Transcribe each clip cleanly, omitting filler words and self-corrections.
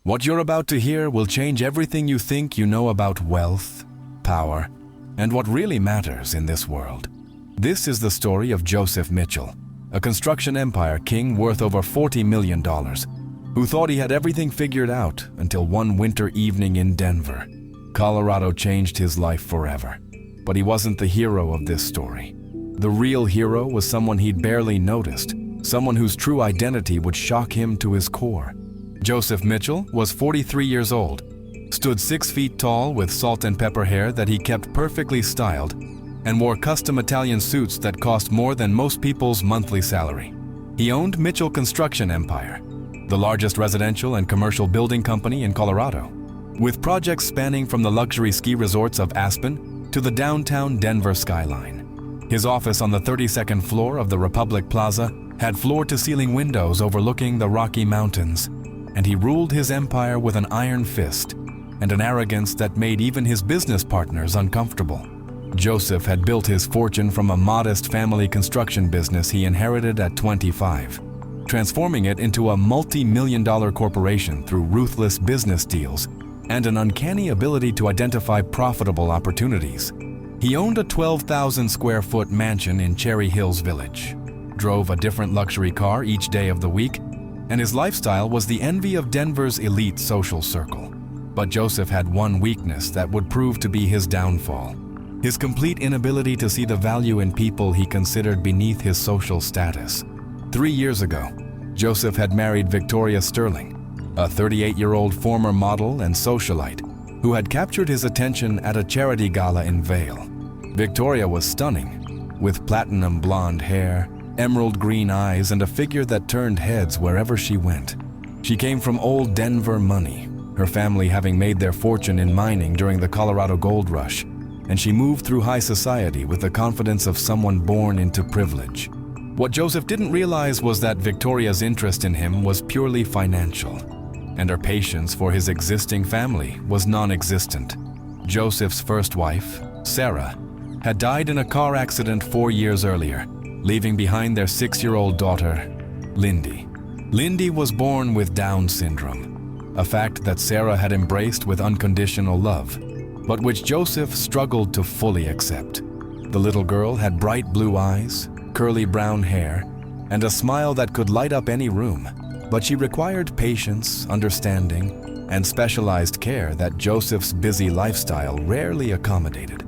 What you're about to hear will change everything you think you know about wealth, power, and what really matters in this world. This is the story of Joseph Mitchell, a construction empire king worth over $40 million, who thought he had everything figured out until one winter evening in Denver. Colorado changed his life forever. But he wasn't the hero of this story. The real hero was someone he'd barely noticed, someone whose true identity would shock him to his core. Joseph Mitchell was 43 years old, stood 6 feet tall with salt and pepper hair that he kept perfectly styled, and wore custom Italian suits that cost more than most people's monthly salary. He owned Mitchell Construction Empire, the largest residential and commercial building company in Colorado, with projects spanning from the luxury ski resorts of Aspen to the downtown Denver skyline. His office on the 32nd floor of the Republic Plaza had floor-to-ceiling windows overlooking the Rocky Mountains, and he ruled his empire with an iron fist and an arrogance that made even his business partners uncomfortable. Joseph had built his fortune from a modest family construction business he inherited at 25, transforming it into a multi-million-dollar corporation through ruthless business deals and an uncanny ability to identify profitable opportunities. He owned a 12,000-square-foot mansion in Cherry Hills Village, drove a different luxury car each day of the week, and his lifestyle was the envy of Denver's elite social circle. But Joseph had one weakness that would prove to be his downfall: his complete inability to see the value in people he considered beneath his social status. 3 years ago, Joseph had married Victoria Sterling, a 38-year-old former model and socialite who had captured his attention at a charity gala in Vail. Victoria was stunning, with platinum blonde hair, emerald green eyes, and a figure that turned heads wherever she went. She came from old Denver money, her family having made their fortune in mining during the Colorado Gold Rush, and she moved through high society with the confidence of someone born into privilege. What Joseph didn't realize was that Victoria's interest in him was purely financial, and her patience for his existing family was non-existent. Joseph's first wife, Sarah, had died in a car accident 4 years earlier, leaving behind their 6-year-old daughter, Lindy. Lindy was born with Down syndrome, a fact that Sarah had embraced with unconditional love, but which Joseph struggled to fully accept. The little girl had bright blue eyes, curly brown hair, and a smile that could light up any room, but she required patience, understanding, and specialized care that Joseph's busy lifestyle rarely accommodated.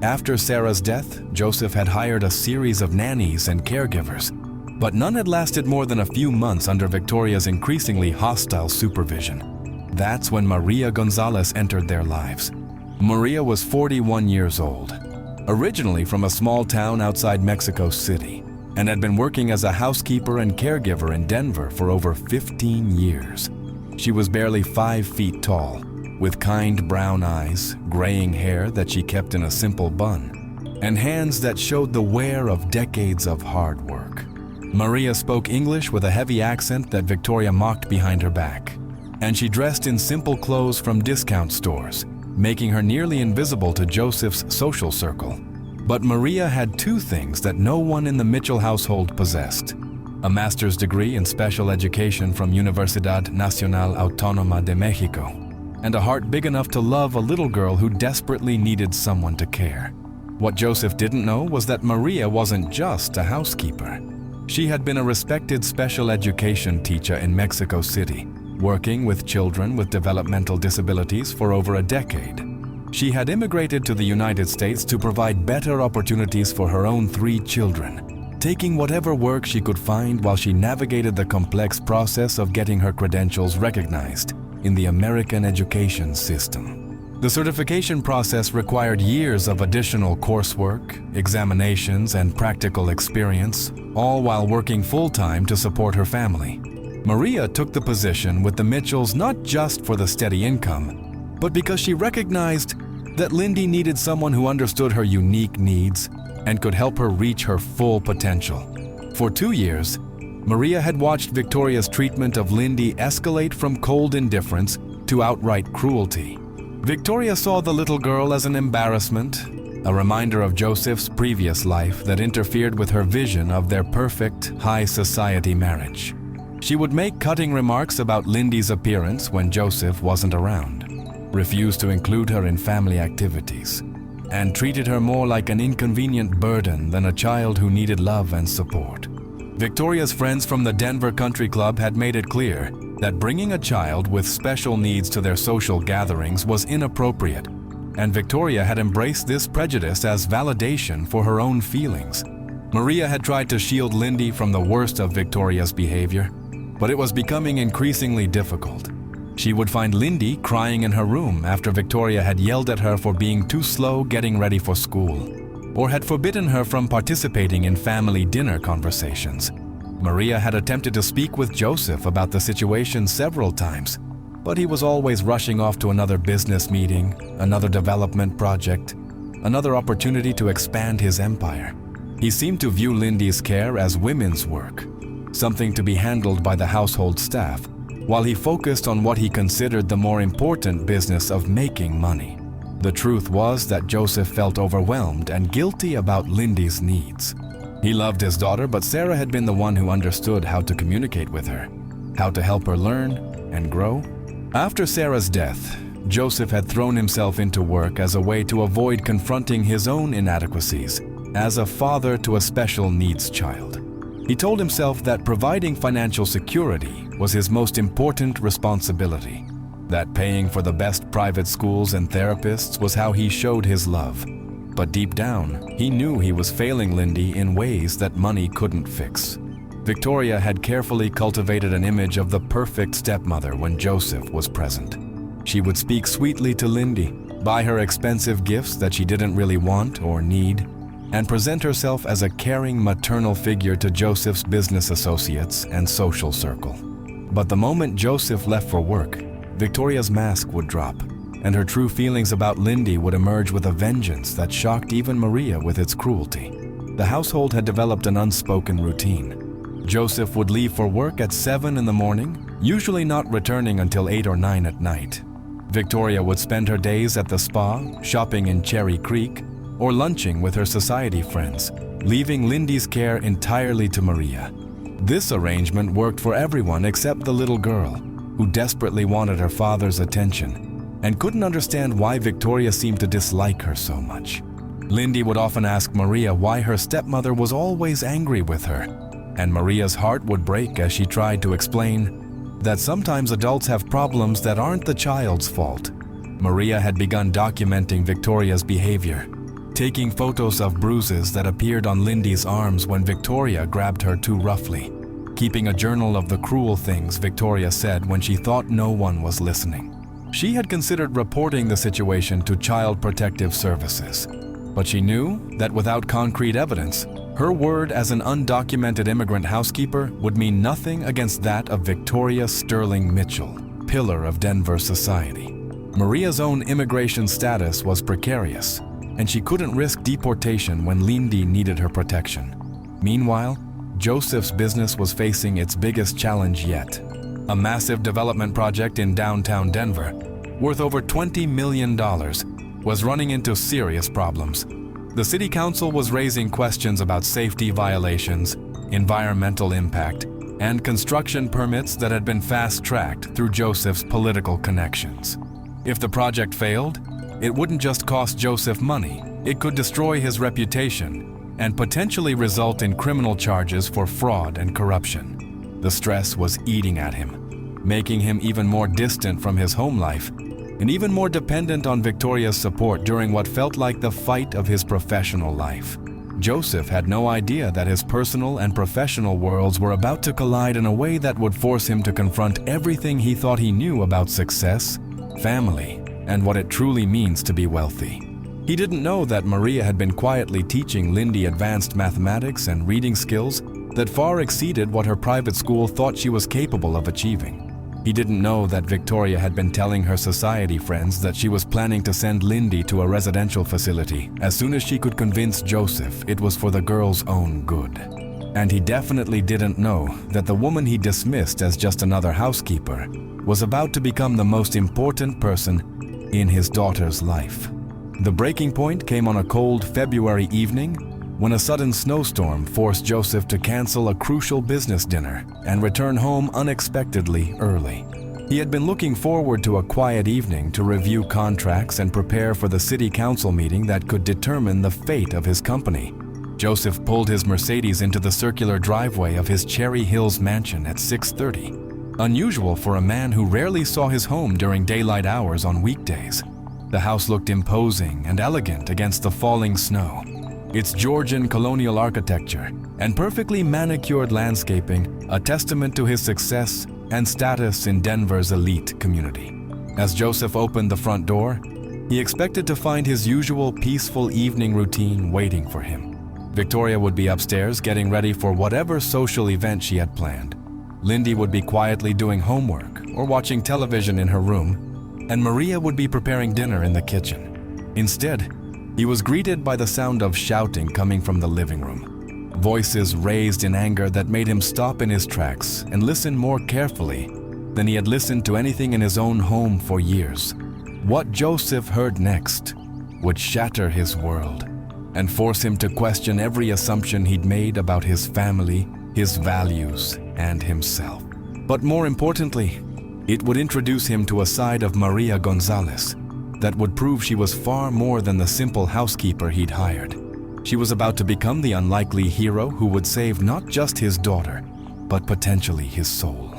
After Sarah's death, Joseph had hired a series of nannies and caregivers, but none had lasted more than a few months under Victoria's increasingly hostile supervision. That's when Maria Gonzalez entered their lives. Maria was 41 years old, originally from a small town outside Mexico City, and had been working as a housekeeper and caregiver in Denver for over 15 years. She was barely 5 feet tall, with kind brown eyes, graying hair that she kept in a simple bun, and hands that showed the wear of decades of hard work. Maria spoke English with a heavy accent that Victoria mocked behind her back, and she dressed in simple clothes from discount stores, making her nearly invisible to Joseph's social circle. But Maria had 2 things that no one in the Mitchell household possessed: a master's degree in special education from Universidad Nacional Autónoma de Mexico, and a heart big enough to love a little girl who desperately needed someone to care. What Joseph didn't know was that Maria wasn't just a housekeeper. She had been a respected special education teacher in Mexico City, working with children with developmental disabilities for over a decade. She had immigrated to the United States to provide better opportunities for her own 3 children, taking whatever work she could find while she navigated the complex process of getting her credentials recognized in the American education system. The certification process required years of additional coursework, examinations, and practical experience, all while working full-time to support her family. Maria took the position with the Mitchells not just for the steady income, but because she recognized that Lindy needed someone who understood her unique needs and could help her reach her full potential. For 2 years, Maria had watched Victoria's treatment of Lindy escalate from cold indifference to outright cruelty. Victoria saw the little girl as an embarrassment, a reminder of Joseph's previous life that interfered with her vision of their perfect high society marriage. She would make cutting remarks about Lindy's appearance when Joseph wasn't around, refused to include her in family activities, and treated her more like an inconvenient burden than a child who needed love and support. Victoria's friends from the Denver Country Club had made it clear that bringing a child with special needs to their social gatherings was inappropriate, and Victoria had embraced this prejudice as validation for her own feelings. Maria had tried to shield Lindy from the worst of Victoria's behavior, but it was becoming increasingly difficult. She would find Lindy crying in her room after Victoria had yelled at her for being too slow getting ready for school, or had forbidden her from participating in family dinner conversations. Maria had attempted to speak with Joseph about the situation several times, but he was always rushing off to another business meeting, another development project, another opportunity to expand his empire. He seemed to view Lindy's care as women's work, something to be handled by the household staff, while he focused on what he considered the more important business of making money. The truth was that Joseph felt overwhelmed and guilty about Lindy's needs. He loved his daughter, but Sarah had been the one who understood how to communicate with her, how to help her learn and grow. After Sarah's death, Joseph had thrown himself into work as a way to avoid confronting his own inadequacies as a father to a special needs child. He told himself that providing financial security was his most important responsibility, that paying for the best private schools and therapists was how he showed his love. But deep down, he knew he was failing Lindy in ways that money couldn't fix. Victoria had carefully cultivated an image of the perfect stepmother when Joseph was present. She would speak sweetly to Lindy, buy her expensive gifts that she didn't really want or need, and present herself as a caring maternal figure to Joseph's business associates and social circle. But the moment Joseph left for work, Victoria's mask would drop, and her true feelings about Lindy would emerge with a vengeance that shocked even Maria with its cruelty. The household had developed an unspoken routine. Joseph would leave for work at 7 in the morning, usually not returning until 8 or 9 at night. Victoria would spend her days at the spa, shopping in Cherry Creek, or lunching with her society friends, leaving Lindy's care entirely to Maria. This arrangement worked for everyone except the little girl, who desperately wanted her father's attention and couldn't understand why Victoria seemed to dislike her so much. Lindy would often ask Maria why her stepmother was always angry with her, and Maria's heart would break as she tried to explain that sometimes adults have problems that aren't the child's fault. Maria had begun documenting Victoria's behavior, taking photos of bruises that appeared on Lindy's arms when Victoria grabbed her too roughly, keeping a journal of the cruel things Victoria said when she thought no one was listening. She had considered reporting the situation to Child Protective Services, but she knew that without concrete evidence, her word as an undocumented immigrant housekeeper would mean nothing against that of Victoria Sterling Mitchell, pillar of Denver society. Maria's own immigration status was precarious, and she couldn't risk deportation when Lindy needed her protection. Meanwhile, Joseph's business was facing its biggest challenge yet. A massive development project in downtown Denver, worth over $20 million, was running into serious problems. The city council was raising questions about safety violations, environmental impact, and construction permits that had been fast-tracked through Joseph's political connections. If the project failed, it wouldn't just cost Joseph money, it could destroy his reputation and potentially result in criminal charges for fraud and corruption. The stress was eating at him, making him even more distant from his home life and even more dependent on Victoria's support during what felt like the fight of his professional life. Joseph had no idea that his personal and professional worlds were about to collide in a way that would force him to confront everything he thought he knew about success, family, and what it truly means to be wealthy. He didn't know that Maria had been quietly teaching Lindy advanced mathematics and reading skills that far exceeded what her private school thought she was capable of achieving. He didn't know that Victoria had been telling her society friends that she was planning to send Lindy to a residential facility as soon as she could convince Joseph it was for the girl's own good. And he definitely didn't know that the woman he dismissed as just another housekeeper was about to become the most important person in his daughter's life. The breaking point came on a cold February evening when a sudden snowstorm forced Joseph to cancel a crucial business dinner and return home unexpectedly early. He had been looking forward to a quiet evening to review contracts and prepare for the city council meeting that could determine the fate of his company. Joseph pulled his Mercedes into the circular driveway of his Cherry Hills mansion at 6:30, unusual for a man who rarely saw his home during daylight hours on weekdays. The house looked imposing and elegant against the falling snow. Its Georgian colonial architecture and perfectly manicured landscaping a testament to his success and status in Denver's elite community. As Joseph opened the front door, he expected to find his usual peaceful evening routine waiting for him. Victoria would be upstairs getting ready for whatever social event she had planned. Lindy would be quietly doing homework or watching television in her room, and Maria would be preparing dinner in the kitchen. Instead, he was greeted by the sound of shouting coming from the living room. Voices raised in anger that made him stop in his tracks and listen more carefully than he had listened to anything in his own home for years. What Joseph heard next would shatter his world and force him to question every assumption he'd made about his family, his values, and himself. But more importantly, it would introduce him to a side of Maria Gonzalez that would prove she was far more than the simple housekeeper he'd hired. She was about to become the unlikely hero who would save not just his daughter, but potentially his soul.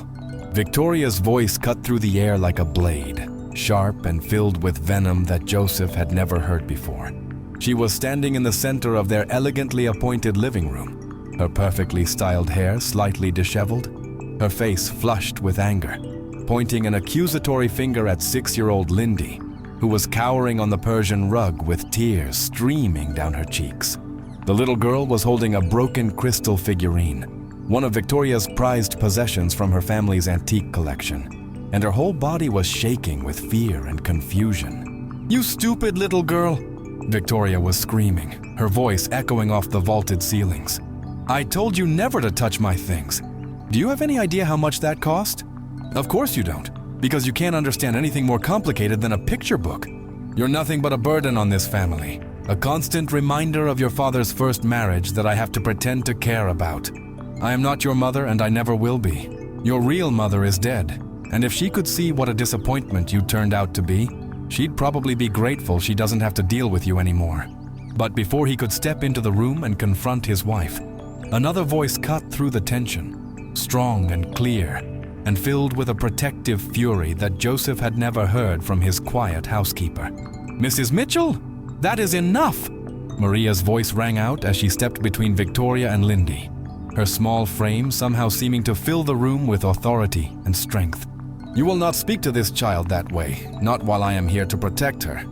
Victoria's voice cut through the air like a blade, sharp and filled with venom that Joseph had never heard before. She was standing in the center of their elegantly appointed living room, her perfectly styled hair slightly disheveled, her face flushed with anger, pointing an accusatory finger at 6-year-old Lindy, who was cowering on the Persian rug with tears streaming down her cheeks. The little girl was holding a broken crystal figurine, one of Victoria's prized possessions from her family's antique collection, and her whole body was shaking with fear and confusion. "You stupid little girl!" Victoria was screaming, her voice echoing off the vaulted ceilings. "I told you never to touch my things. Do you have any idea how much that cost? Of course you don't, because you can't understand anything more complicated than a picture book. You're nothing but a burden on this family, a constant reminder of your father's first marriage that I have to pretend to care about. I am not your mother and I never will be. Your real mother is dead, and if she could see what a disappointment you turned out to be, she'd probably be grateful she doesn't have to deal with you anymore." But before he could step into the room and confront his wife, another voice cut through the tension, strong and clear, and filled with a protective fury that Joseph had never heard from his quiet housekeeper. "Mrs. Mitchell, that is enough!" Maria's voice rang out as she stepped between Victoria and Lindy, her small frame somehow seeming to fill the room with authority and strength. "You will not speak to this child that way, not while I am here to protect her.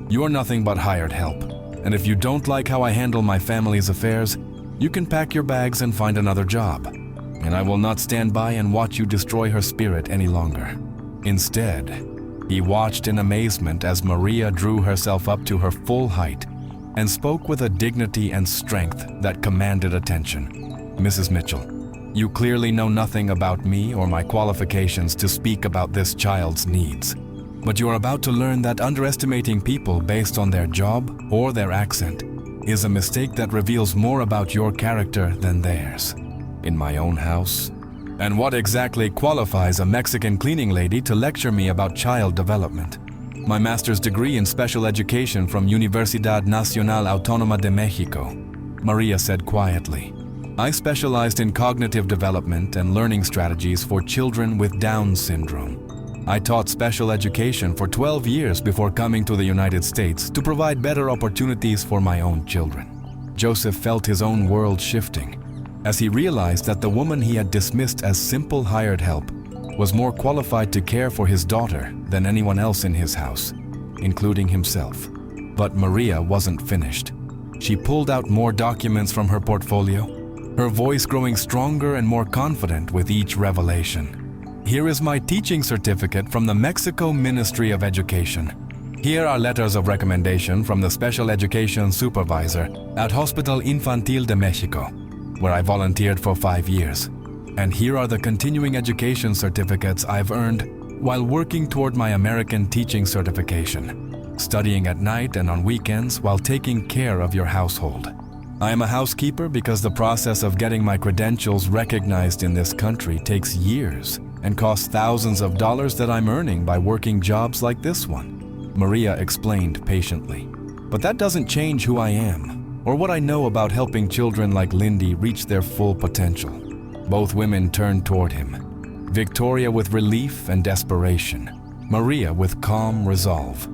You are nothing but hired help, and if you don't like how I handle my family's affairs, you can pack your bags and find another job. And I will not stand by and watch you destroy her spirit any longer." Instead, he watched in amazement as Maria drew herself up to her full height and spoke with a dignity and strength that commanded attention. "Mrs. Mitchell, you clearly know nothing about me or my qualifications to speak about this child's needs. But you are about to learn that underestimating people based on their job or their accent is a mistake that reveals more about your character than theirs. In my own house? And what exactly qualifies a Mexican cleaning lady to lecture me about child development? My master's degree in special education from Universidad Nacional Autónoma de Mexico," Maria said quietly. "I specialized in cognitive development and learning strategies for children with Down syndrome. I taught special education for 12 years before coming to the United States to provide better opportunities for my own children." Joseph felt his own world shifting as he realized that the woman he had dismissed as simple hired help was more qualified to care for his daughter than anyone else in his house, including himself. But Maria wasn't finished. She pulled out more documents from her portfolio, her voice growing stronger and more confident with each revelation. "Here is my teaching certificate from the Mexico Ministry of Education. Here are letters of recommendation from the special education supervisor at Hospital Infantil de Mexico, where I volunteered for 5 years. And here are the continuing education certificates I've earned while working toward my American teaching certification, studying at night and on weekends while taking care of your household." I am a housekeeper because the process of getting my credentials recognized in this country takes years and costs thousands of dollars that I'm earning by working jobs like this one, Maria explained patiently. But that doesn't change who I am or what I know about helping children like Lindy reach their full potential. Both women turned toward him, Victoria with relief and desperation, Maria with calm resolve.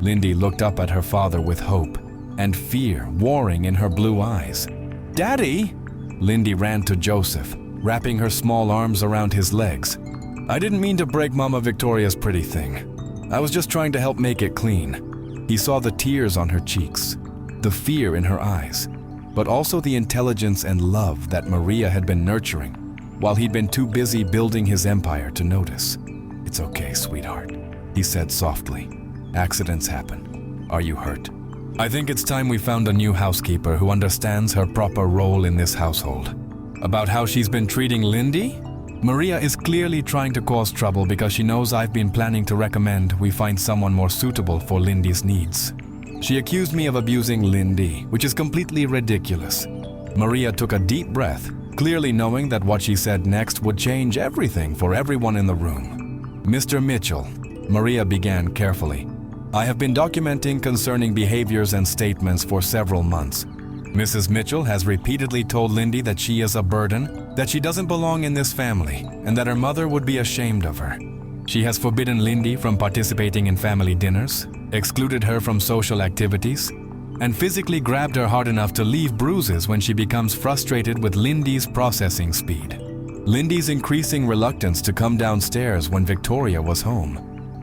Lindy looked up at her father with hope and fear warring in her blue eyes. "Daddy!" Lindy ran to Joseph, wrapping her small arms around his legs. "I didn't mean to break Mama Victoria's pretty thing. I was just trying to help make it clean." He saw the tears on her cheeks, the fear in her eyes, but also the intelligence and love that Maria had been nurturing while he'd been too busy building his empire to notice. "It's okay, sweetheart," he said softly. "Accidents happen. Are you hurt? I think it's time we found a new housekeeper who understands her proper role in this household." About how she's been treating Lindy? Maria is clearly trying to cause trouble because she knows I've been planning to recommend we find someone more suitable for Lindy's needs. She accused me of abusing Lindy, which is completely ridiculous. Maria took a deep breath, clearly knowing that what she said next would change everything for everyone in the room. "Mr. Mitchell," Maria began carefully, "I have been documenting concerning behaviors and statements for several months. Mrs. Mitchell has repeatedly told Lindy that she is a burden, that she doesn't belong in this family, and that her mother would be ashamed of her. She has forbidden Lindy from participating in family dinners, excluded her from social activities, and physically grabbed her hard enough to leave bruises when she becomes frustrated with Lindy's processing speed. Lindy's increasing reluctance to come downstairs when Victoria was home,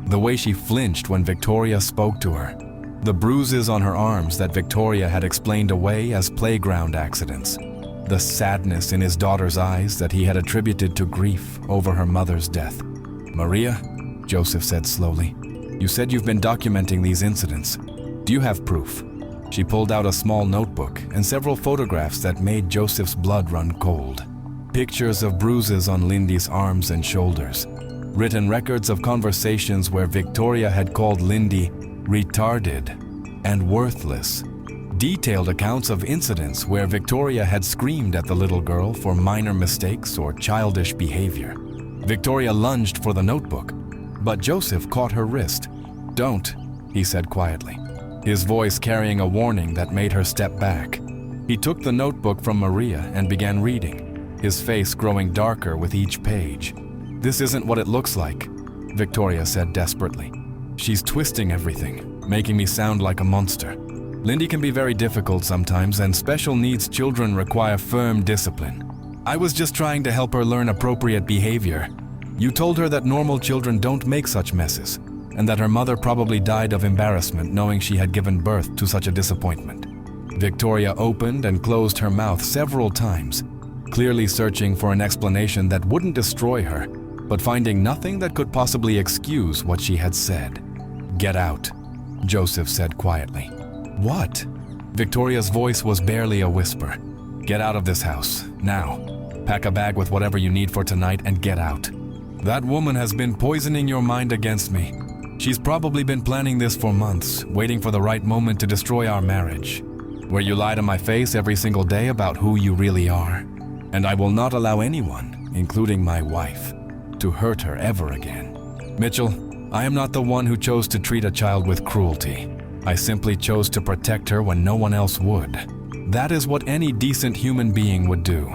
the way she flinched when Victoria spoke to her, the bruises on her arms that Victoria had explained away as playground accidents, the sadness in his daughter's eyes that he had attributed to grief over her mother's death. "Maria," Joseph said slowly, "you said you've been documenting these incidents. Do you have proof?" She pulled out a small notebook and several photographs that made Joseph's blood run cold. Pictures of bruises on Lindy's arms and shoulders, written records of conversations where Victoria had called Lindy retarded and worthless, detailed accounts of incidents where Victoria had screamed at the little girl for minor mistakes or childish behavior. Victoria lunged for the notebook, but Joseph caught her wrist. "Don't," he said quietly, his voice carrying a warning that made her step back. He took the notebook from Maria and began reading, his face growing darker with each page. "This isn't what it looks like," Victoria said desperately. "She's twisting everything, making me sound like a monster. Lindy can be very difficult sometimes, and special needs children require firm discipline. I was just trying to help her learn appropriate behavior. You told her that normal children don't make such messes, and that her mother probably died of embarrassment knowing she had given birth to such a disappointment." Victoria opened and closed her mouth several times, clearly searching for an explanation that wouldn't destroy her, but finding nothing that could possibly excuse what she had said. "Get out," Joseph said quietly. "What?" Victoria's voice was barely a whisper. "Get out of this house, now. Pack a bag with whatever you need for tonight and get out. That woman has been poisoning your mind against me. She's probably been planning this for months, waiting for the right moment to destroy our marriage, where you lie to my face every single day about who you really are. And I will not allow anyone, including my wife, to hurt her ever again. Mitchell, I am not the one who chose to treat a child with cruelty. I simply chose to protect her when no one else would. That is what any decent human being would do.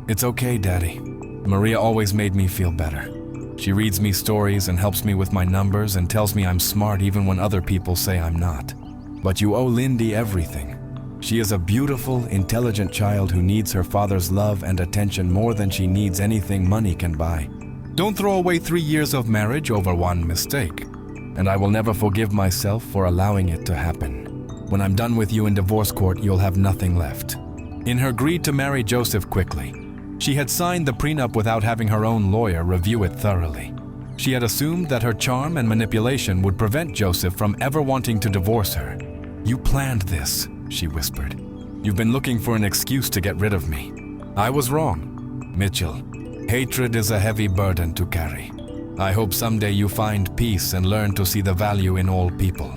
It's okay, Daddy. Maria always made me feel better. She reads me stories and helps me with my numbers and tells me I'm smart even when other people say I'm not. But you owe Lindy everything. She is a beautiful, intelligent child who needs her father's love and attention more than she needs anything money can buy. Don't throw away 3 years of marriage over one mistake. And I will never forgive myself for allowing it to happen. When I'm done with you in divorce court, you'll have nothing left. In her greed to marry Joseph quickly, she had signed the prenup without having her own lawyer review it thoroughly. She had assumed that her charm and manipulation would prevent Joseph from ever wanting to divorce her. You planned this, she whispered. You've been looking for an excuse to get rid of me. I was wrong. Mitchell, hatred is a heavy burden to carry. I hope someday you find peace and learn to see the value in all people,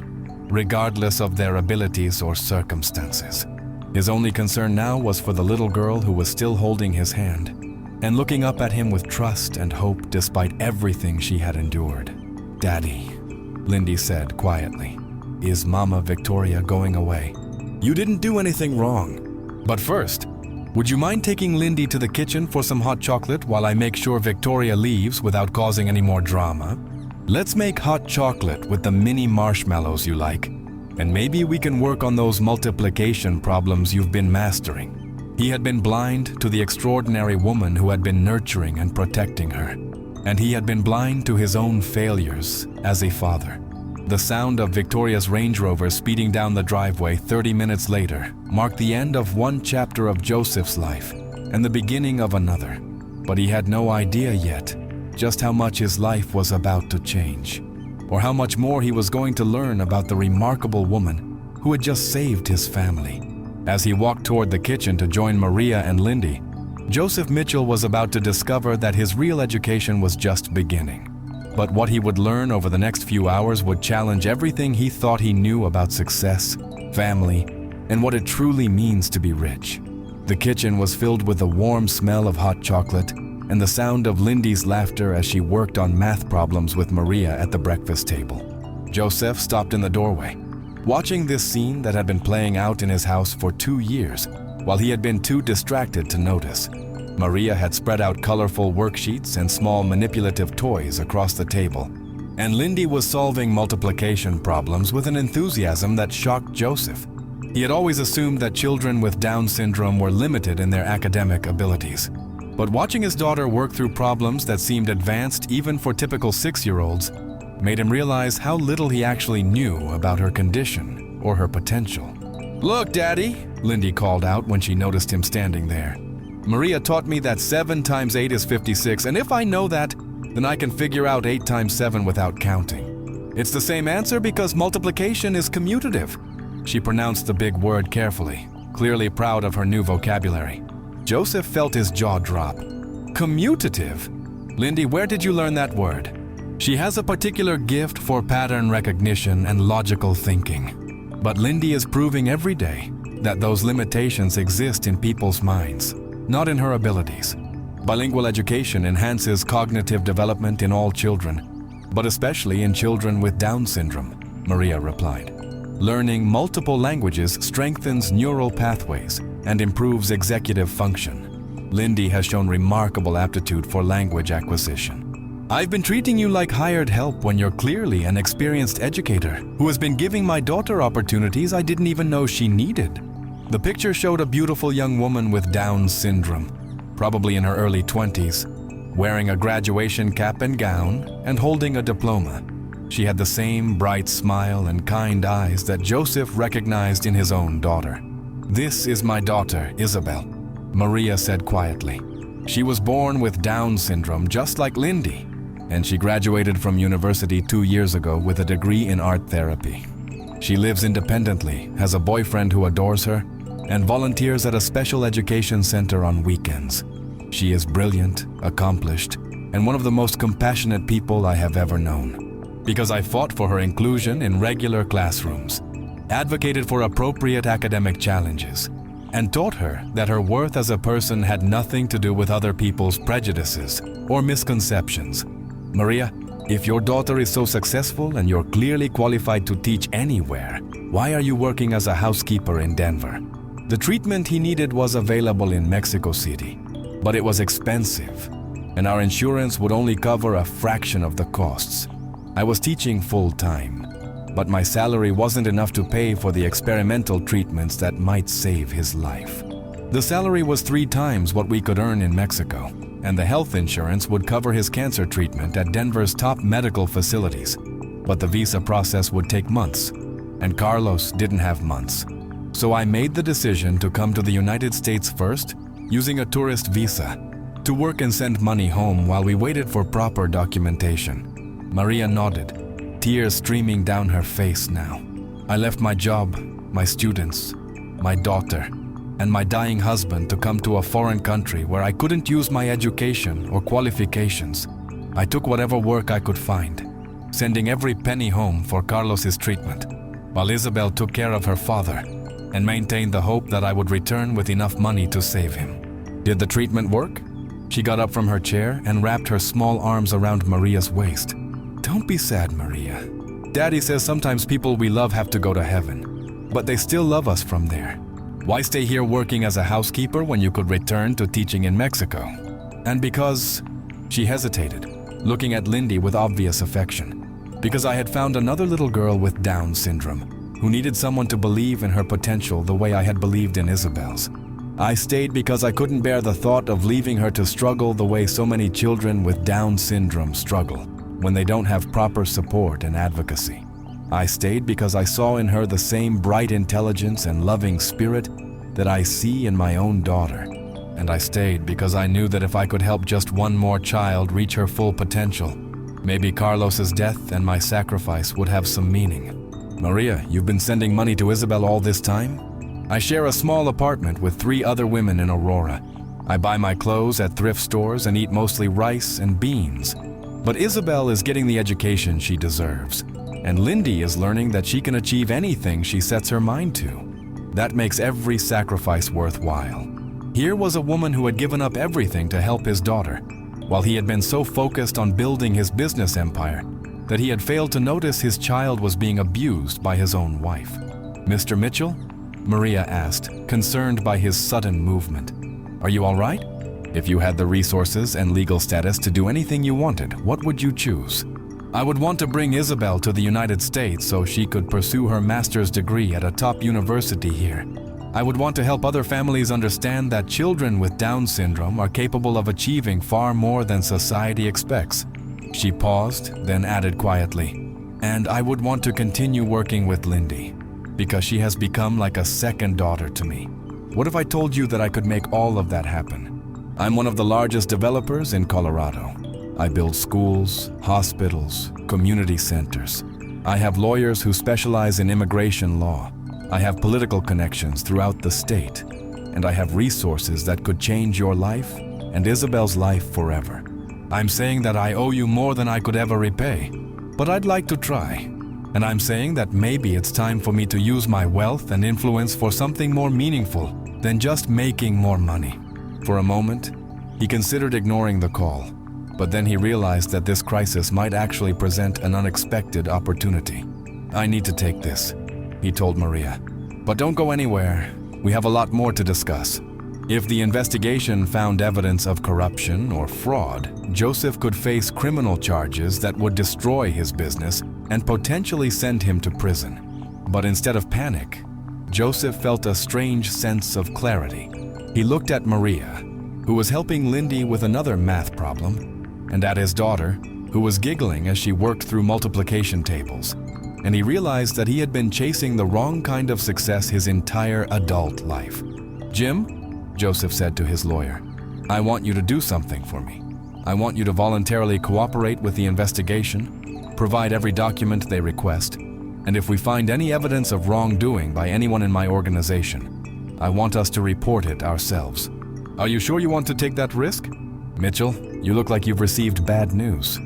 regardless of their abilities or circumstances. His only concern now was for the little girl who was still holding his hand and looking up at him with trust and hope despite everything she had endured. "Daddy," Lindy said quietly, "is Mama Victoria going away? You didn't do anything wrong. But first, would you mind taking Lindy to the kitchen for some hot chocolate while I make sure Victoria leaves without causing any more drama? Let's make hot chocolate with the mini marshmallows you like, and maybe we can work on those multiplication problems you've been mastering." He had been blind to the extraordinary woman who had been nurturing and protecting her, and he had been blind to his own failures as a father. The sound of Victoria's Range Rover speeding down the driveway 30 minutes later marked the end of one chapter of Joseph's life and the beginning of another. But he had no idea yet just how much his life was about to change, or how much more he was going to learn about the remarkable woman who had just saved his family. As he walked toward the kitchen to join Maria and Lindy, Joseph Mitchell was about to discover that his real education was just beginning. But what he would learn over the next few hours would challenge everything he thought he knew about success, family, and what it truly means to be rich. The kitchen was filled with the warm smell of hot chocolate and the sound of Lindy's laughter as she worked on math problems with Maria at the breakfast table. Joseph stopped in the doorway, watching this scene that had been playing out in his house for 2 years, while he had been too distracted to notice. Maria had spread out colorful worksheets and small manipulative toys across the table, and Lindy was solving multiplication problems with an enthusiasm that shocked Joseph. He had always assumed that children with Down syndrome were limited in their academic abilities. But watching his daughter work through problems that seemed advanced even for typical 6-year-olds made him realize how little he actually knew about her condition or her potential. "Look, Daddy," Lindy called out when she noticed him standing there. "Maria taught me that 7 times 8 is 56, and if I know that, then I can figure out 8 times 7 without counting. It's the same answer because multiplication is commutative." She pronounced the big word carefully, clearly proud of her new vocabulary. Joseph felt his jaw drop. "Commutative? Lindy, where did you learn that word?" She has a particular gift for pattern recognition and logical thinking. But Lindy is proving every day that those limitations exist in people's minds, not in her abilities. Bilingual education enhances cognitive development in all children, but especially in children with Down syndrome, Maria replied. Learning multiple languages strengthens neural pathways and improves executive function. Lindy has shown remarkable aptitude for language acquisition. "I've been treating you like hired help when you're clearly an experienced educator who has been giving my daughter opportunities I didn't even know she needed." The picture showed a beautiful young woman with Down syndrome, probably in her early 20s, wearing a graduation cap and gown and holding a diploma. She had the same bright smile and kind eyes that Joseph recognized in his own daughter. "This is my daughter, Isabel," Maria said quietly. "She was born with Down syndrome just like Lindy, and she graduated from university 2 years ago with a degree in art therapy. She lives independently, has a boyfriend who adores her, and volunteers at a special education center on weekends. She is brilliant, accomplished, and one of the most compassionate people I have ever known. Because I fought for her inclusion in regular classrooms, advocated for appropriate academic challenges, and taught her that her worth as a person had nothing to do with other people's prejudices or misconceptions. Maria, if your daughter is so successful and you're clearly qualified to teach anywhere, why are you working as a housekeeper in Denver?" The treatment he needed was available in Mexico City, but it was expensive, and our insurance would only cover a fraction of the costs. I was teaching full-time, but my salary wasn't enough to pay for the experimental treatments that might save his life. The salary was 3 times what we could earn in Mexico, and the health insurance would cover his cancer treatment at Denver's top medical facilities. But the visa process would take months, and Carlos didn't have months. So I made the decision to come to the United States first, using a tourist visa, to work and send money home while we waited for proper documentation. Maria nodded, tears streaming down her face now. I left my job, my students, my daughter, and my dying husband to come to a foreign country where I couldn't use my education or qualifications. I took whatever work I could find, sending every penny home for Carlos's treatment, while Isabel took care of her father and maintained the hope that I would return with enough money to save him. Did the treatment work? She got up from her chair and wrapped her small arms around Maria's waist. Don't be sad, Maria. Daddy says sometimes people we love have to go to heaven, but they still love us from there. Why stay here working as a housekeeper when you could return to teaching in Mexico? And because... She hesitated, looking at Lindy with obvious affection. Because I had found another little girl with Down syndrome, who needed someone to believe in her potential the way I had believed in Isabel's. I stayed because I couldn't bear the thought of leaving her to struggle the way so many children with Down syndrome struggle, when they don't have proper support and advocacy. I stayed because I saw in her the same bright intelligence and loving spirit that I see in my own daughter. And I stayed because I knew that if I could help just one more child reach her full potential, maybe Carlos's death and my sacrifice would have some meaning. Maria, you've been sending money to Isabel all this time? I share a small apartment with 3 other women in Aurora. I buy my clothes at thrift stores and eat mostly rice and beans. But Isabel is getting the education she deserves. And Lindy is learning that she can achieve anything she sets her mind to. That makes every sacrifice worthwhile. Here was a woman who had given up everything to help his daughter, while he had been so focused on building his business empire that he had failed to notice his child was being abused by his own wife. Mr. Mitchell? Maria asked, concerned by his sudden movement. Are you all right? If you had the resources and legal status to do anything you wanted, what would you choose? I would want to bring Isabel to the United States so she could pursue her master's degree at a top university here. I would want to help other families understand that children with Down syndrome are capable of achieving far more than society expects. She paused, then added quietly, and I would want to continue working with Lindy, because she has become like a second daughter to me. What if I told you that I could make all of that happen? I'm one of the largest developers in Colorado. I build schools, hospitals, community centers. I have lawyers who specialize in immigration law. I have political connections throughout the state. And I have resources that could change your life and Isabel's life forever. I'm saying that I owe you more than I could ever repay, but I'd like to try. And I'm saying that maybe it's time for me to use my wealth and influence for something more meaningful than just making more money. For a moment, he considered ignoring the call. But then he realized that this crisis might actually present an unexpected opportunity. I need to take this, he told Maria. But don't go anywhere. We have a lot more to discuss. If the investigation found evidence of corruption or fraud, Joseph could face criminal charges that would destroy his business and potentially send him to prison. But instead of panic, Joseph felt a strange sense of clarity. He looked at Maria, who was helping Lindy with another math problem, and at his daughter, who was giggling as she worked through multiplication tables. And he realized that he had been chasing the wrong kind of success his entire adult life. Jim, Joseph said to his lawyer, I want you to do something for me. I want you to voluntarily cooperate with the investigation, provide every document they request, and if we find any evidence of wrongdoing by anyone in my organization, I want us to report it ourselves. Are you sure you want to take that risk? Mitchell, you look like you've received bad news.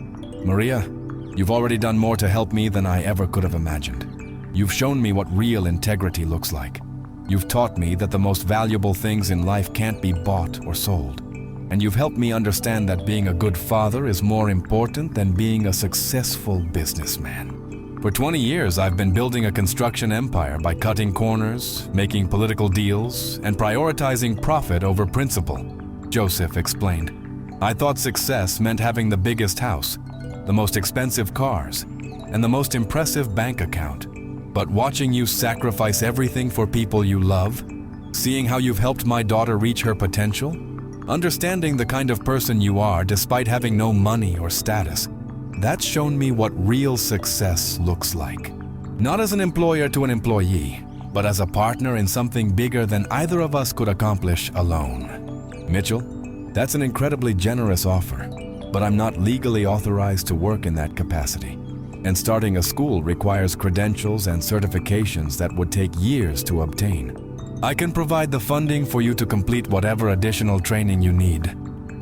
Maria, you've already done more to help me than I ever could have imagined. You've shown me what real integrity looks like. You've taught me that the most valuable things in life can't be bought or sold. And you've helped me understand that being a good father is more important than being a successful businessman. For 20 years, I've been building a construction empire by cutting corners, making political deals, and prioritizing profit over principle, Joseph explained. I thought success meant having the biggest house, the most expensive cars, and the most impressive bank account. But watching you sacrifice everything for people you love, seeing how you've helped my daughter reach her potential, understanding the kind of person you are despite having no money or status, that's shown me what real success looks like. Not as an employer to an employee, but as a partner in something bigger than either of us could accomplish alone. Mitchell, that's an incredibly generous offer, but I'm not legally authorized to work in that capacity. And starting a school requires credentials and certifications that would take years to obtain. I can provide the funding for you to complete whatever additional training you need.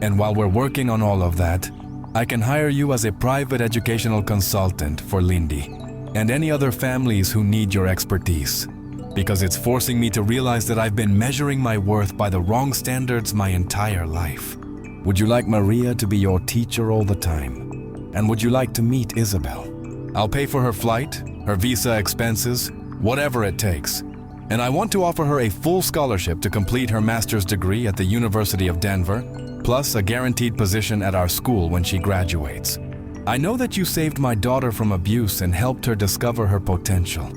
And while we're working on all of that, I can hire you as a private educational consultant for Lindy and any other families who need your expertise. because it's forcing me to realize that I've been measuring my worth by the wrong standards my entire life. Would you like Maria to be your teacher all the time? And would you like to meet Isabel? I'll pay for her flight, her visa expenses, whatever it takes. And I want to offer her a full scholarship to complete her master's degree at the University of Denver, plus a guaranteed position at our school when she graduates. I know that you saved my daughter from abuse and helped her discover her potential.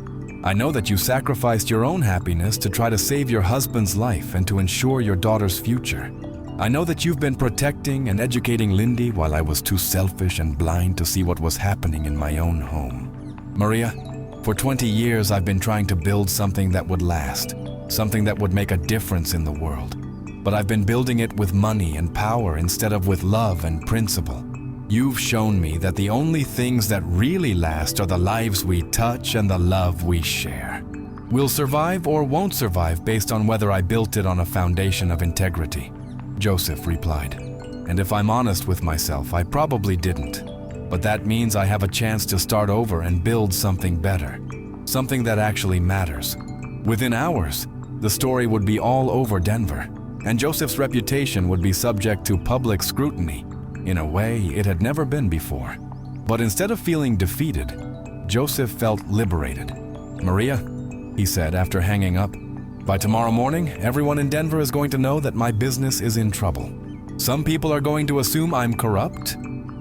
I know that you sacrificed your own happiness to try to save your husband's life and to ensure your daughter's future. I know that you've been protecting and educating Lindy while I was too selfish and blind to see what was happening in my own home. Maria, for 20 years I've been trying to build something that would last, something that would make a difference in the world. But I've been building it with money and power instead of with love and principle. You've shown me that the only things that really last are the lives we touch and the love we share. We'll survive or won't survive based on whether I built it on a foundation of integrity, Joseph replied. And if I'm honest with myself, I probably didn't. But that means I have a chance to start over and build something better, something that actually matters. Within hours, the story would be all over Denver, and Joseph's reputation would be subject to public scrutiny in a way it had never been before. But instead of feeling defeated, Joseph felt liberated. Maria, he said after hanging up, by tomorrow morning, everyone in Denver is going to know that my business is in trouble. Some people are going to assume I'm corrupt.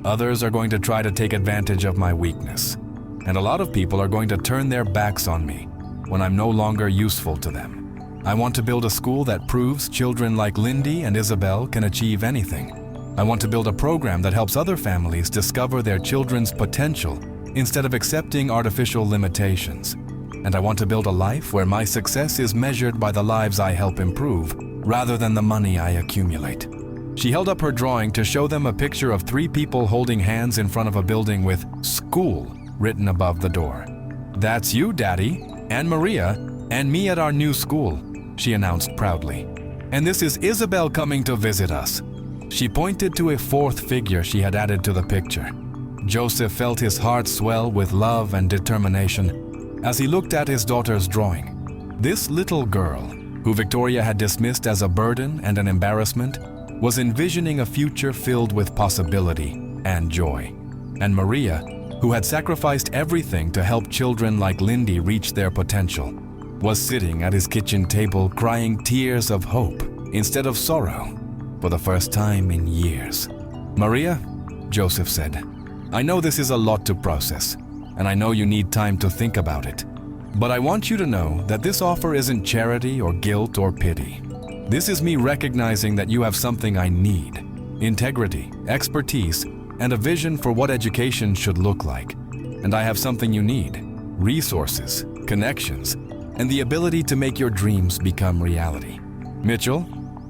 Others are going to try to take advantage of my weakness. And a lot of people are going to turn their backs on me when I'm no longer useful to them. I want to build a school that proves children like Lindy and Isabel can achieve anything. I want to build a program that helps other families discover their children's potential instead of accepting artificial limitations. And I want to build a life where my success is measured by the lives I help improve, rather than the money I accumulate. She held up her drawing to show them a picture of 3 people holding hands in front of a building with "School" written above the door. "That's you, Daddy, and Maria, and me at our new school," she announced proudly. "And this is Isabel coming to visit us." She pointed to a 4th figure she had added to the picture. Joseph felt his heart swell with love and determination as he looked at his daughter's drawing. This little girl, who Victoria had dismissed as a burden and an embarrassment, was envisioning a future filled with possibility and joy. And Maria, who had sacrificed everything to help children like Lindy reach their potential, was sitting at his kitchen table crying tears of hope instead of sorrow for the first time in years. "Maria," Joseph said, "I know this is a lot to process, and I know you need time to think about it. But I want you to know that this offer isn't charity or guilt or pity. This is me recognizing that you have something I need: integrity, expertise, and a vision for what education should look like. And I have something you need: resources, connections, and the ability to make your dreams become reality. Mitchell,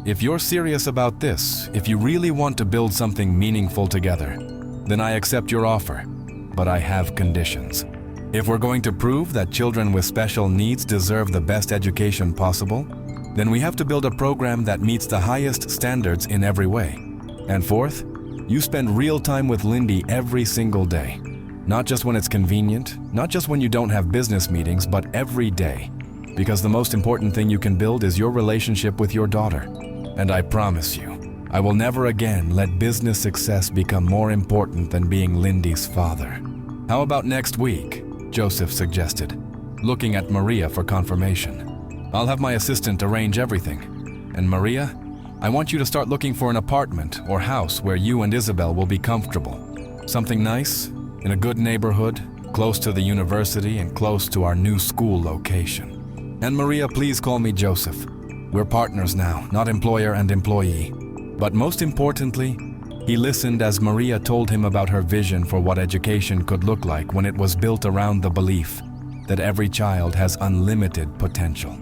if you're serious about this, if you really want to build something meaningful together, then I accept your offer, but I have conditions. If we're going to prove that children with special needs deserve the best education possible, then we have to build a program that meets the highest standards in every way. And 4th, you spend real time with Lindy every single day. Not just when it's convenient, not just when you don't have business meetings, but every day. Because the most important thing you can build is your relationship with your daughter. And I promise you, I will never again let business success become more important than being Lindy's father." "How about next week?" Joseph suggested, looking at Maria for confirmation. "I'll have my assistant arrange everything. And Maria, I want you to start looking for an apartment or house where you and Isabel will be comfortable. Something nice, in a good neighborhood, close to the university and close to our new school location. And Maria, please call me Joseph. We're partners now, not employer and employee." But most importantly, he listened as Maria told him about her vision for what education could look like when it was built around the belief that every child has unlimited potential.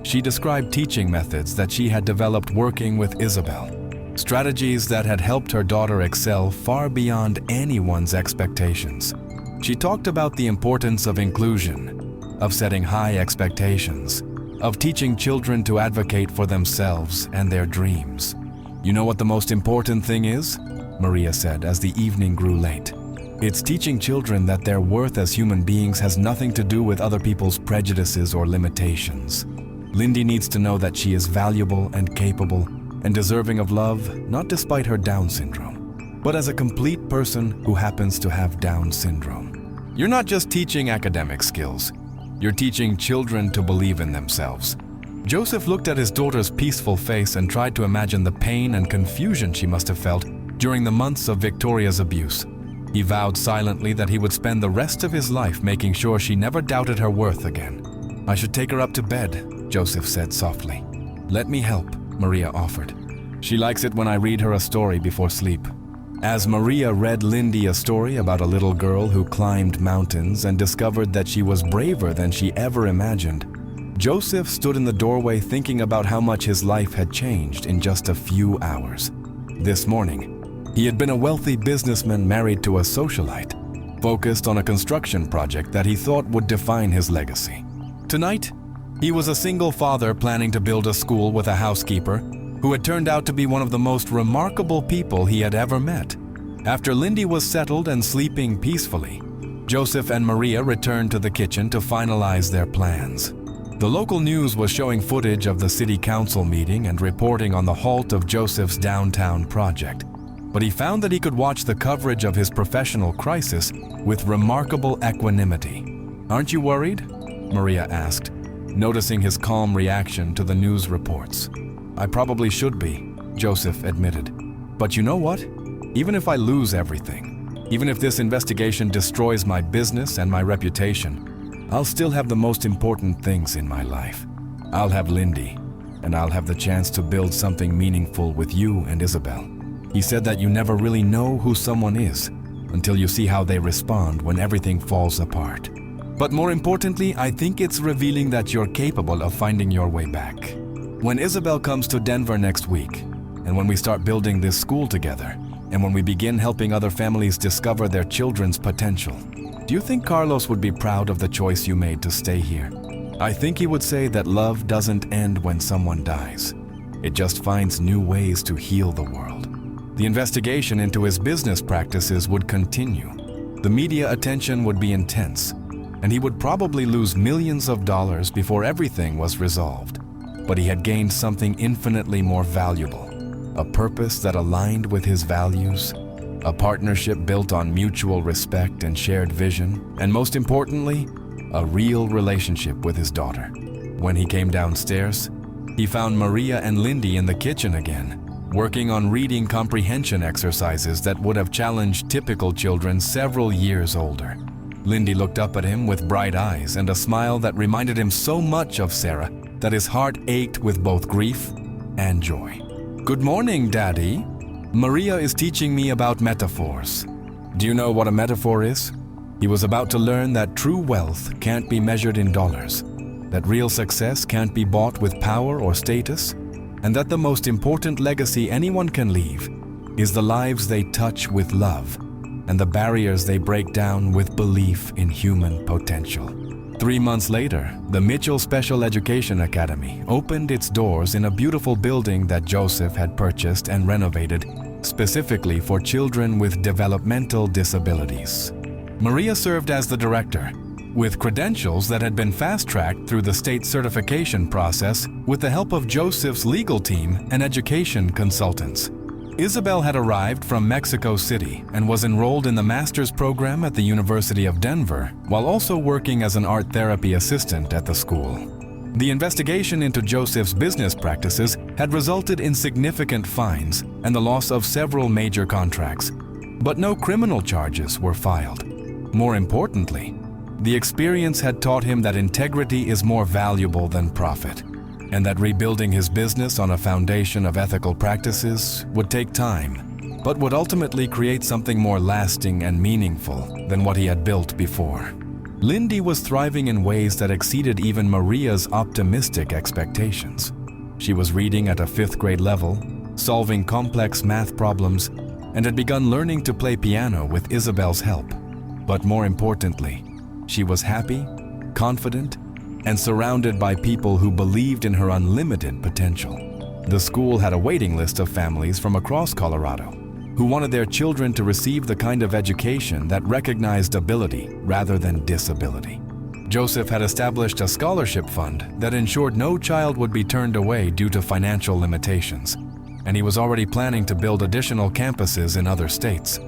She described teaching methods that she had developed working with Isabel, strategies that had helped her daughter excel far beyond anyone's expectations. She talked about the importance of inclusion, of setting high expectations, of teaching children to advocate for themselves and their dreams. "You know what the most important thing is?" Maria said as the evening grew late. It's teaching children that their worth as human beings has nothing to do with other people's prejudices or limitations. Lindy needs to know that she is valuable and capable and deserving of love, not despite her Down syndrome, but as a complete person who happens to have Down syndrome. You're not just teaching academic skills, you're teaching children to believe in themselves. Joseph looked at his daughter's peaceful face and tried to imagine the pain and confusion she must have felt during the months of Victoria's abuse. He vowed silently that he would spend the rest of his life making sure she never doubted her worth again. "I should take her up to bed," Joseph said softly. "Let me help," Maria offered. "She likes it when I read her a story before sleep." As Maria read Lindy a story about a little girl who climbed mountains and discovered that she was braver than she ever imagined, Joseph stood in the doorway thinking about how much his life had changed in just a few hours. This morning, he had been a wealthy businessman married to a socialite, focused on a construction project that he thought would define his legacy. Tonight, he was a single father planning to build a school with a housekeeper who had turned out to be one of the most remarkable people he had ever met. After Lindy was settled and sleeping peacefully, Joseph and Maria returned to the kitchen to finalize their plans. The local news was showing footage of the city council meeting and reporting on the halt of Joseph's downtown project. But he found that he could watch the coverage of his professional crisis with remarkable equanimity. "Aren't you worried?" Maria asked, noticing his calm reaction to the news reports. "I probably should be," Joseph admitted. "But you know what? Even if I lose everything, even if this investigation destroys my business and my reputation, I'll still have the most important things in my life. I'll have Lindy, and I'll have the chance to build something meaningful with you and Isabel." He said that you never really know who someone is until you see how they respond when everything falls apart. But more importantly, I think it's revealing that you're capable of finding your way back. When Isabel comes to Denver next week, and when we start building this school together, and when we begin helping other families discover their children's potential, do you think Carlos would be proud of the choice you made to stay here? I think he would say that love doesn't end when someone dies. It just finds new ways to heal the world. The investigation into his business practices would continue. The media attention would be intense, and he would probably lose millions of dollars before everything was resolved. But he had gained something infinitely more valuable, a purpose that aligned with his values, a partnership built on mutual respect and shared vision, and most importantly, a real relationship with his daughter. When he came downstairs, he found Maria and Lindy in the kitchen again, working on reading comprehension exercises that would have challenged typical children several years older. Lindy looked up at him with bright eyes and a smile that reminded him so much of Sarah that his heart ached with both grief and joy. "Good morning, Daddy. Maria is teaching me about metaphors. Do you know what a metaphor is?" He was about to learn that true wealth can't be measured in dollars, that real success can't be bought with power or status, and that the most important legacy anyone can leave is the lives they touch with love and the barriers they break down with belief in human potential. 3 months later, the Mitchell Special Education Academy opened its doors in a beautiful building that Joseph had purchased and renovated specifically for children with developmental disabilities. Maria served as the director, with credentials that had been fast-tracked through the state certification process with the help of Joseph's legal team and education consultants. Isabel had arrived from Mexico City and was enrolled in the master's program at the University of Denver, while also working as an art therapy assistant at the school. The investigation into Joseph's business practices had resulted in significant fines and the loss of several major contracts, but no criminal charges were filed. More importantly, the experience had taught him that integrity is more valuable than profit, and that rebuilding his business on a foundation of ethical practices would take time, but would ultimately create something more lasting and meaningful than what he had built before. Lindy was thriving in ways that exceeded even Maria's optimistic expectations. She was reading at a 5th grade level, solving complex math problems, and had begun learning to play piano with Isabel's help. But more importantly, she was happy, confident, and surrounded by people who believed in her unlimited potential. The school had a waiting list of families from across Colorado who wanted their children to receive the kind of education that recognized ability rather than disability. Joseph had established a scholarship fund that ensured no child would be turned away due to financial limitations, and he was already planning to build additional campuses in other states.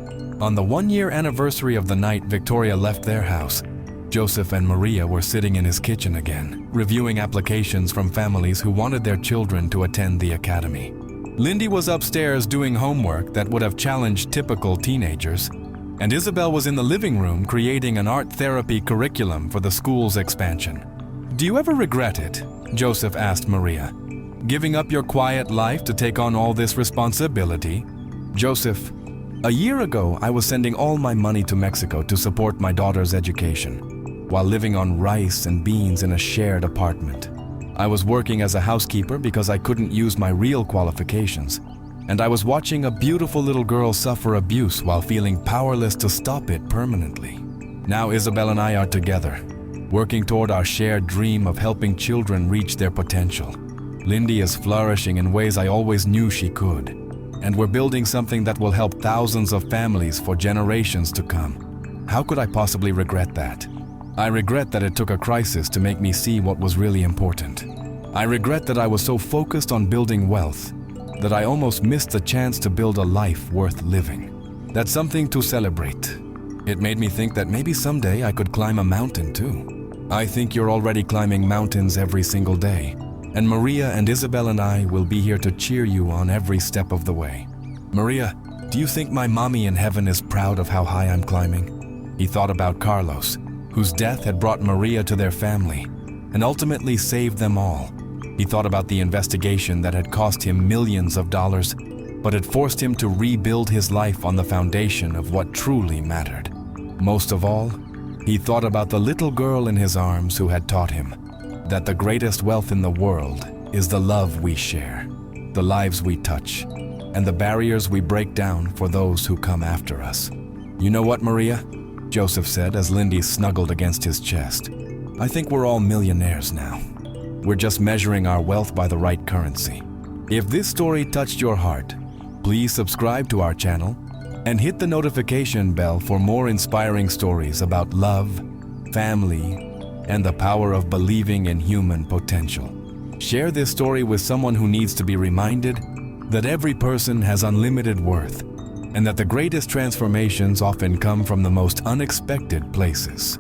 On the one-year anniversary of the night Victoria left their house, Joseph and Maria were sitting in his kitchen again, reviewing applications from families who wanted their children to attend the academy. Lindy was upstairs doing homework that would have challenged typical teenagers, and Isabel was in the living room creating an art therapy curriculum for the school's expansion. "Do you ever regret it?" Joseph asked Maria. "Giving up your quiet life to take on all this responsibility?" Joseph: "A year ago, I was sending all my money to Mexico to support my daughter's education, while living on rice and beans in a shared apartment. I was working as a housekeeper because I couldn't use my real qualifications, and I was watching a beautiful little girl suffer abuse while feeling powerless to stop it permanently. Now Isabel and I are together, working toward our shared dream of helping children reach their potential. Lindy is flourishing in ways I always knew she could, and we're building something that will help thousands of families for generations to come. How could I possibly regret that? I regret that it took a crisis to make me see what was really important. I regret that I was so focused on building wealth that I almost missed the chance to build a life worth living. That's something to celebrate. It made me think that maybe someday I could climb a mountain too. I think you're already climbing mountains every single day, and Maria and Isabel and I will be here to cheer you on every step of the way. Maria, do you think my mommy in heaven is proud of how high I'm climbing?" He thought about Carlos, whose death had brought Maria to their family and ultimately saved them all. He thought about the investigation that had cost him millions of dollars, but it forced him to rebuild his life on the foundation of what truly mattered. Most of all, he thought about the little girl in his arms who had taught him that the greatest wealth in the world is the love we share, the lives we touch, and the barriers we break down for those who come after us. "You know what, Maria?" Joseph said as Lindy snuggled against his chest. "I think we're all millionaires now. We're just measuring our wealth by the right currency." If this story touched your heart, please subscribe to our channel and hit the notification bell for more inspiring stories about love, family, and the power of believing in human potential. Share this story with someone who needs to be reminded that every person has unlimited worth and that the greatest transformations often come from the most unexpected places.